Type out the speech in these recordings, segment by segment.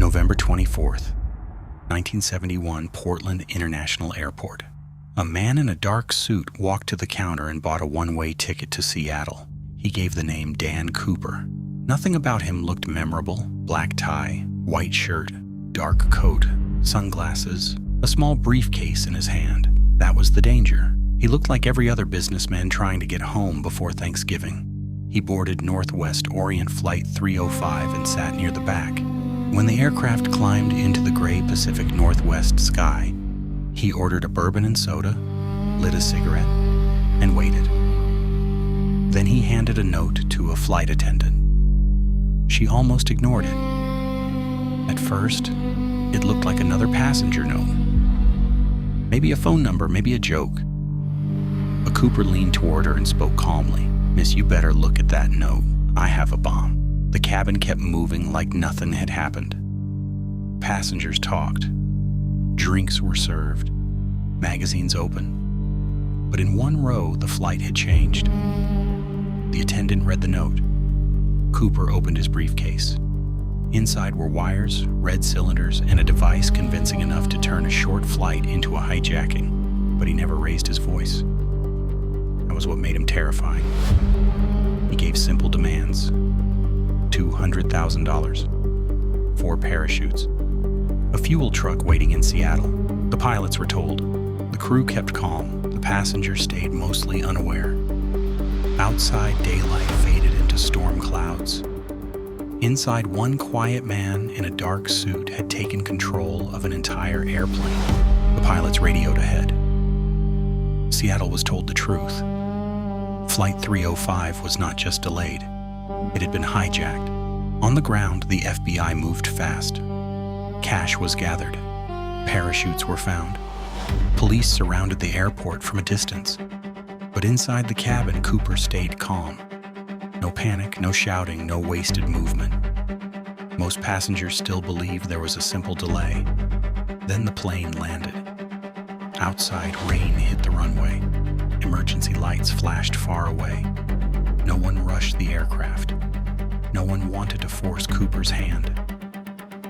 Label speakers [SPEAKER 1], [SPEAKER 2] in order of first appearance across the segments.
[SPEAKER 1] November 24th, 1971, Portland International Airport. A man in a dark suit walked to the counter and bought a one-way ticket to Seattle. He gave the name Dan Cooper. Nothing about him looked memorable. Black tie, white shirt, dark coat, sunglasses, a small briefcase in his hand. That was the danger. He looked like every other businessman trying to get home before Thanksgiving. He boarded Northwest Orient Flight 305 and sat near the back. When the aircraft climbed into the gray Pacific Northwest sky, he ordered a bourbon and soda, lit a cigarette, and waited. Then he handed a note to a flight attendant. She almost ignored it. At first, it looked like another passenger note. Maybe a phone number, maybe a joke. But Cooper leaned toward her and spoke calmly. "Miss, you better look at that note. I have a bomb." The cabin kept moving like nothing had happened. Passengers talked. Drinks were served. Magazines open. But in one row, the flight had changed. The attendant read the note. Cooper opened his briefcase. Inside were wires, red cylinders, and a device convincing enough to turn a short flight into a hijacking. But he never raised his voice. That was what made him terrifying. He gave simple demands. $200,000. 4 parachutes. A fuel truck waiting in Seattle. The pilots were told. The crew kept calm. The passengers stayed mostly unaware. Outside, daylight faded into storm clouds. Inside, one quiet man in a dark suit had taken control of an entire airplane. The pilots radioed ahead. Seattle was told the truth. Flight 305 was not just delayed. It had been hijacked. On the ground, the FBI moved fast. Cash was gathered. Parachutes were found. Police surrounded the airport from a distance. But inside the cabin, Cooper stayed calm. No panic, no shouting, no wasted movement. Most passengers still believed there was a simple delay. Then the plane landed. Outside, rain hit the runway. Emergency lights flashed far away. No one rushed the aircraft. No one wanted to force Cooper's hand.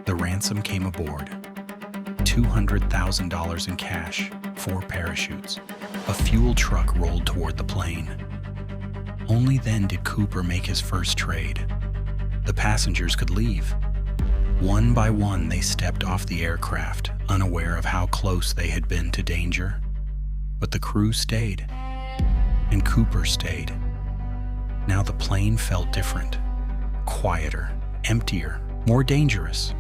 [SPEAKER 1] The ransom came aboard. $200,000 in cash, 4 parachutes. A fuel truck rolled toward the plane. Only then did Cooper make his first trade. The passengers could leave. One by one, they stepped off the aircraft, unaware of how close they had been to danger. But the crew stayed, and Cooper stayed. Now the plane felt different. Quieter, emptier, more dangerous.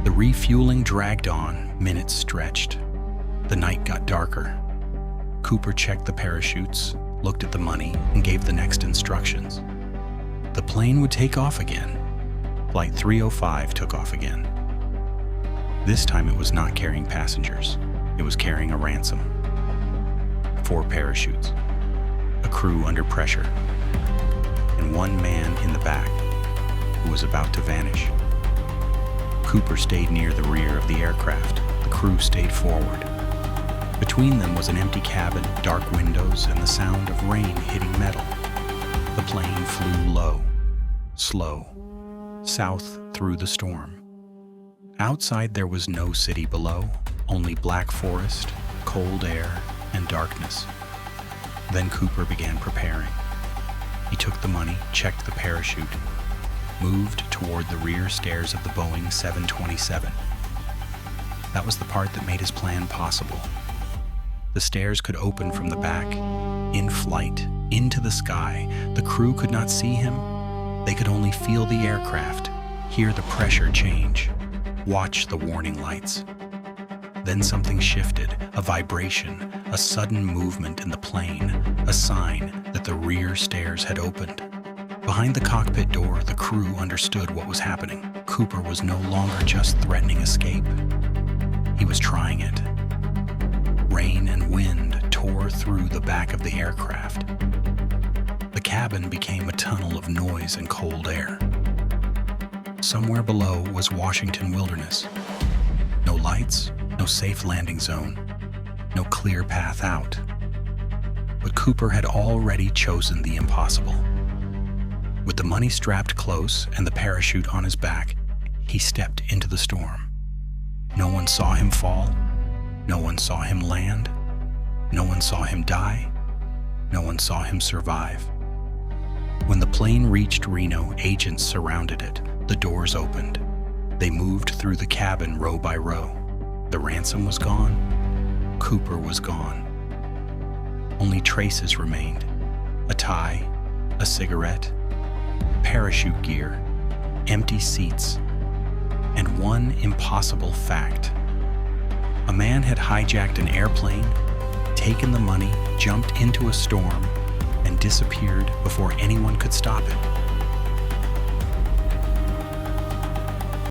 [SPEAKER 1] The refueling dragged on, minutes stretched. The night got darker. Cooper checked the parachutes, looked at the money, and gave the next instructions. The plane would take off again. Flight 305 took off again. This time it was not carrying passengers. It was carrying a ransom. 4 parachutes. A crew under pressure. And one man in the back who was about to vanish. Cooper stayed near the rear of the aircraft. The crew stayed forward. Between them was an empty cabin, dark windows, and the sound of rain hitting metal. The plane flew low, slow, south through the storm. Outside there was no city below, only black forest, cold air, and darkness. Then Cooper began preparing. He took the money, checked the parachute, moved toward the rear stairs of the Boeing 727. That was the part that made his plan possible. The stairs could open from the back, in flight, into the sky. The crew could not see him. They could only feel the aircraft, hear the pressure change, watch the warning lights. Then something shifted, a vibration, a sudden movement in the plane, a sign that the rear stairs had opened. Behind the cockpit door, the crew understood what was happening. Cooper was no longer just threatening escape. He was trying it. Rain and wind tore through the back of the aircraft. The cabin became a tunnel of noise and cold air. Somewhere below was Washington wilderness. No lights, no safe landing zone, no clear path out. But Cooper had already chosen the impossible. With the money strapped close and the parachute on his back, He stepped into the storm. No one saw him fall. No one saw him land. No one saw him die. No one saw him survive. When the plane reached Reno, agents surrounded it. The doors opened. They moved through the cabin row by row. The ransom was gone. Cooper was gone. Only traces remained: a tie, a cigarette, parachute gear, empty seats, and one impossible fact. A man had hijacked an airplane, taken the money, jumped into a storm, and disappeared before anyone could stop it.